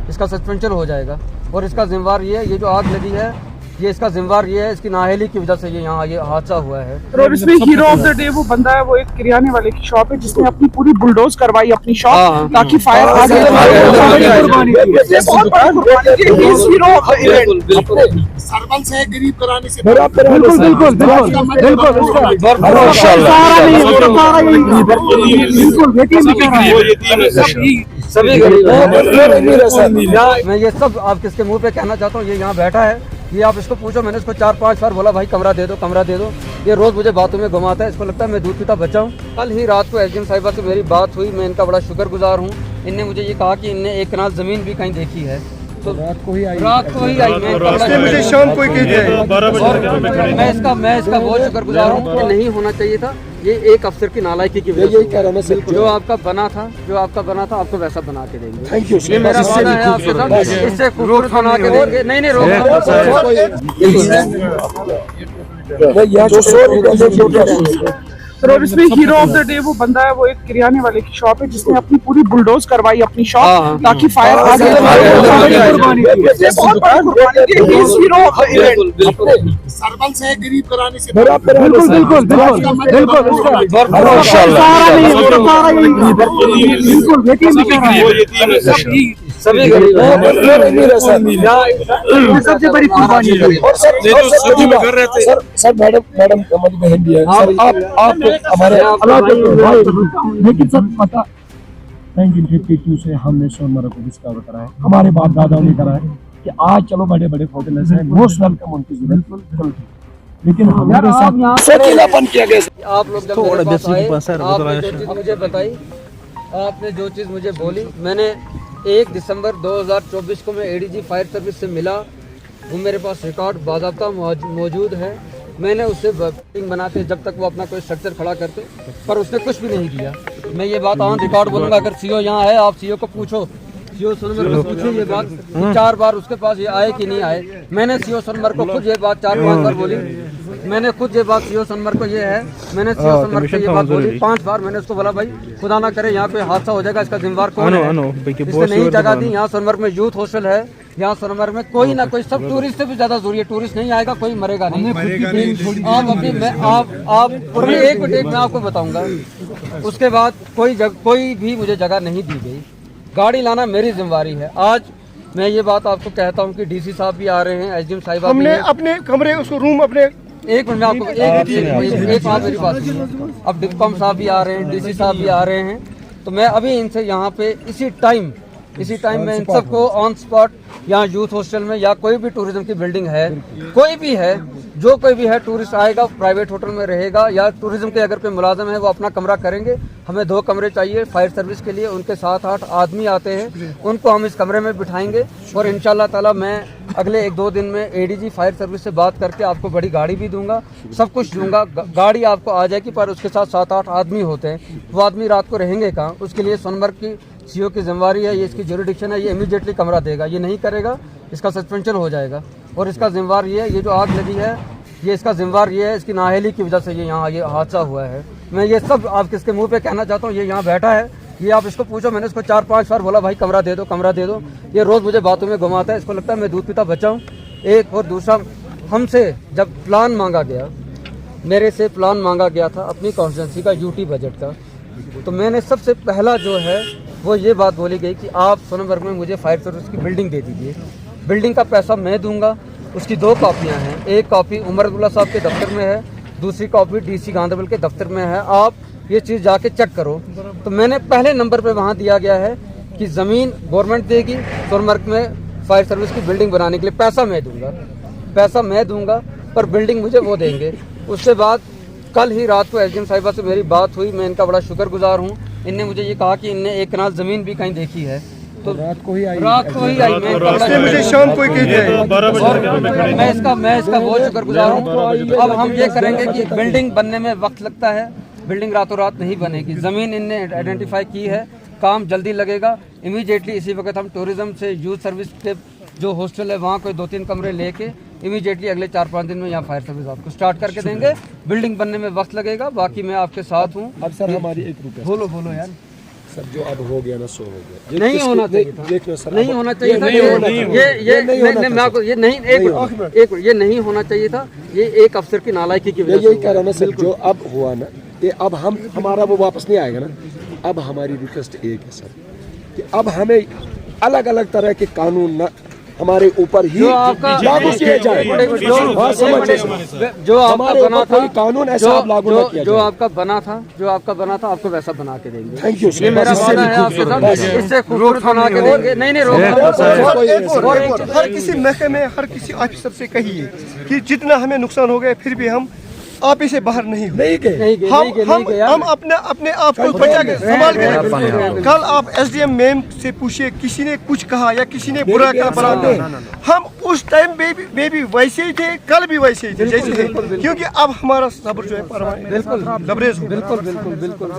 इसका सस्पेंशन हो जाएगा। और इसका जिम्मेवार ये है, ये जो आग लगी है ये इसका जिम्मेवार ये है, इसकी नाअहली की वजह से ये यहाँ ये हादसा हुआ है। और इसमें हीरो ऑफ द डे वो बंदा है, वो एक किराने वाले की शॉप है जिसने अपनी पूरी बुलडोज करवाई अपनी शॉप ताकि फायर आ जाए। सरपंच है गरीब कराने से सभी गरीब। मैं ये सब आप किसके मुंह पे कहना चाहता हूँ, ये यहाँ बैठा है, ये आप इसको पूछो। मैंने इसको 4-5 बार बोला भाई कमरा दे दो, कमरा दे दो। ये रोज मुझे बातों में घुमाता है, इसको लगता है मैं दूध पीता बच्चा हूँ। कल ही रात को एसडीएम साहिबा से मेरी बात हुई, मैं इनका बड़ा शुक्रगुजार हूँ। इनने मुझे ये कहा कि इनने 1 कनाल जमीन भी कहीं देखी है, तो रात को ही आई मैं मुझे शाम को मैं इसका बहुत शुक्रगुजार हूँ। नहीं होना चाहिए था, ये एक अफसर की नालायकी की वजह से। जो आपका बना था आपको वैसा बना के देंगे। Thank you. ये मेरा वादा है आपके साथ, इससे खूबसूरत बना के देंगे। नहीं रोक और इसमें हीरो ऑफ द डे वो बंदा है, वो एक किराने वाले की शॉप है जिसने अपनी पूरी बुलडोज करवाई अपनी शॉप ताकि फायर आ जाए। सरपंच है गरीब कराने से सभी गरीब। सबसे बड़ी कुर्बानी सर मैडम हमारी बहन भी है सर, आप हमारे लेकिन सर पता 1952 से हमने सोनमर्ग को डिस्कवर करा है, हमारे बाप दादाओं ने करा है कि आज चलो बड़े बड़े होटल्स हैं, मोस्ट वेलकम उनकी जरूरत, लेकिन हमारे साथ सकीलापन किया गया। आप लोग जब मेरे पास आए, आपने जो चीज़ मुझे बताई, आपने जो चीज़ मुझे बोली, मैंने 1 दिसंबर 2024 को मैं एडीजी फायर सर्विस से मिला, वो मेरे पास रिकॉर्ड बाज़ाब्ता मौजूद है। मैंने उससे बिल्डिंग बनाते जब तक वो अपना कोई स्ट्रक्चर खड़ा करते, पर उसने कुछ भी नहीं किया। मैं ये बात ऑन रिकॉर्ड बोलूँगा, अगर सीओ यहाँ है, आप सीओ को पूछो, सीओ सोनमर्ग को पूछो ये बात 4 बार उसके पास ये आए कि नहीं आए। मैंने सीओ सोनमर्ग को खुद ये बात 4-5 बार बोली। मैंने खुद ये बात सीओ सोनमर्ग को ये है, मैंने सीओ सोनमर्ग से ये बात बोली 5 बार। मैंने उसको बोला भाई खुदा ना करे यहाँ पे हादसा हो जाएगा, इसका जिम्मेवार कौन है? इसने नहीं जगह दी। यहाँ सोनमर्ग में यूथ हॉस्टल है, यहाँ सोनमर्ग में कोई ना कोई, सब टूरिस्ट से भी ज्यादा जरूरी है। टूरिस्ट नहीं आएगा, कोई मरेगा नहीं। आप अभी आप एक मिनट मैं आपको बताऊंगा। उसके बाद कोई भी मुझे जगह नहीं दी गई। गाड़ी लाना मेरी जिम्मेवारी है। आज मैं ये बात आपको कहता हूँ कि डीसी साहब भी आ रहे हैं, एसडीएम साहिब हमने अपने कमरे उसको रूम अपने एक मिनट में आपको एक आप मेरी बात सुनिए। अब डिस्कॉम साहब भी आ रहे हैं, डीसी साहब भी आ रहे हैं, तो मैं अभी इनसे यहाँ पे इसी टाइम में इन सबको ऑन स्पॉट, यहाँ यूथ हॉस्टल में या कोई भी टूरिज्म की बिल्डिंग है, कोई भी है, जो कोई भी है, टूरिस्ट आएगा प्राइवेट होटल में रहेगा या टूरिज्म के अगर कोई मुलाजिम है वो अपना कमरा करेंगे। हमें 2 कमरे चाहिए फायर सर्विस के लिए, उनके 7-8 आदमी आते हैं, उनको हम इस कमरे में बिठाएंगे और इंशाल्लाह ताला मैं अगले 1-2 दिन में एडीजी फायर सर्विस से बात करके आपको बड़ी गाड़ी भी दूंगा, सब कुछ दूंगा। गाड़ी आपको आ जाएगी, पर उसके साथ 7-8 आदमी होते हैं, वो आदमी रात को रहेंगे कहाँ? उसके लिए सोनमर्ग की सीओ की जिम्मेवारी है, ये इसकी ज्यूरिडिक्शन है, ये इमीडिएटली कमरा देगा। ये नहीं करेगा, इसका सस्पेंशन हो जाएगा। और इसका जिम्मेवार ये है, ये जो आग लगी है ये इसका जिम्मेवार ये है, इसकी नाअहली की वजह से ये यहाँ ये हादसा हुआ है। मैं ये सब आप किसके मुंह पे कहना चाहता हूँ, ये यहाँ बैठा है, ये आप इसको पूछो। मैंने इसको 4-5 बार बोला भाई कमरा दे दो, कमरा दे दो। ये रोज़ मुझे बातों में घुमाता है, इसको लगता है मैं दूध पीता बच्चा हूँ। एक और दूसरा, हमसे जब प्लान मांगा गया, मेरे से प्लान मांगा गया था अपनी कॉन्स्टिट्यूंसी का यूटी बजट का, तो मैंने सबसे पहला जो है वो ये बात बोली गई कि आप सोनमर्ग में मुझे फायर सर्विस की बिल्डिंग दे दीजिए। बिल्डिंग का पैसा मैं दूंगा। उसकी 2 कॉपियाँ हैं, एक कॉपी उमर अब्दुल्ला साहब के दफ्तर में है, दूसरी कॉपी डीसी गांधरबल के दफ्तर में है। आप ये चीज़ जाके चेक करो। तो मैंने पहले नंबर पे वहाँ दिया गया है कि ज़मीन गवर्नमेंट देगी, सोनमर्ग में फायर सर्विस की बिल्डिंग बनाने के लिए पैसा मैं दूंगा, पर बिल्डिंग मुझे वो देंगे। उसके बाद कल ही रात को एसडीएम साहिबा से मेरी बात हुई, मैं इनका बड़ा शुक्रगुजार हूँ। इनने मुझे ये कहा कि इनने 1 कनाल ज़मीन भी कहीं देखी है, तो रात को ही आई मैं मुझे शाम को मैं इसका बहुत शुक्रगुजार हूँ। अब हम ये करेंगे कि बिल्डिंग बनने में वक्त लगता है, बिल्डिंग रातों रात नहीं बनेगी। ज़मीन इनने आइडेंटिफाई की है, काम जल्दी लगेगा। इमीडिएटली इसी वक्त हम टूरिज्म से यूथ सर्विस के जो हॉस्टल है वहाँ कोई 2-3 कमरे लेके इमीडिएटली अगले 4-5 दिन में यहाँ फायर सर्विस आपको स्टार्ट करके देंगे। बिल्डिंग बनने में वक्त लगेगा, बाकी मैं आपके साथ हूँ। अब सर हमारी एक बोलो यार। सर जो अब हो गया ना सो हो गया। नहीं होना चाहिए था, देखना सर, नहीं होना चाहिए था, नहीं होना चाहिए। ये मैं आपको ये नहीं एक ये नहीं होना चाहिए था, ये एक अफसर की नालायकी की वजह से यही कह रहा हूँ ना सर, जो अब हुआ ना ये अब हम हमारा वो वापस नहीं आएगा ना। अब हमारी रिक्वेस्ट एक है सर कि अब हमें अलग अलग तरह के कानून ना हमारे ऊपर ही लागू किए जाए। जो आपका हमारे बना ऊपर था, कोई कानून ऐसा अब लागू ना किया जो जाए। आपका बना था, आपको वैसा बना के देंगे। थैंक यू सर, ये मेरा वादा है आपके साथ, इससे खूबसूरत बना के देंगे। नहीं रोक, हर किसी महकमे हर किसी ऑफिसर से कहिए कि जितना हमें नुकसान हो गया फिर भी हम आप इसे बाहर नहीं हुए। हम अपने आप को बचा के संभाल के रखें। कल आप SDM मैम से पूछिए, किसी ने कुछ कहा या किसी ने बुरा कहा बना, हम उस टाइम में भी वैसे ही थे, कल भी वैसे ही थे जैसे थे, क्योंकि अब हमारा सब्र जो है लबरेज बिल्कुल।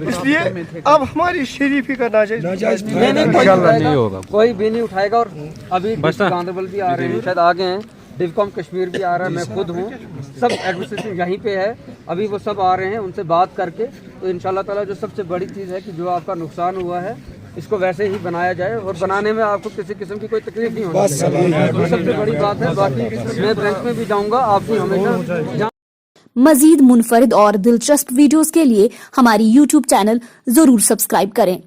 इसलिए अब हमारी शरीफी का नाजायज नहीं होगा, कोई भी नहीं उठाएगा। और अभी गांधरबल भी आ रहे हैं, शायद आगे हैं, डिवकॉम कश्मीर भी आ रहा है, मैं खुद हूँ, सब एडमिनिस्ट्रेशन यहीं पे है, अभी वो सब आ रहे हैं, उनसे बात करके तो इंशाल्लाह ताला जो सबसे बड़ी चीज़ है कि जो आपका नुकसान हुआ है इसको वैसे ही बनाया जाए और बनाने में आपको किसी किस्म की कोई तकलीफ नहीं होनी चाहिए, तो सबसे बड़ी बात है। बाकी मैं ब्रांच में भी जाऊँगा, आपकी हमेशा। मजीद मुनफरिद और दिलचस्प वीडियोस के लिए हमारी YouTube चैनल जरूर सब्सक्राइब करें।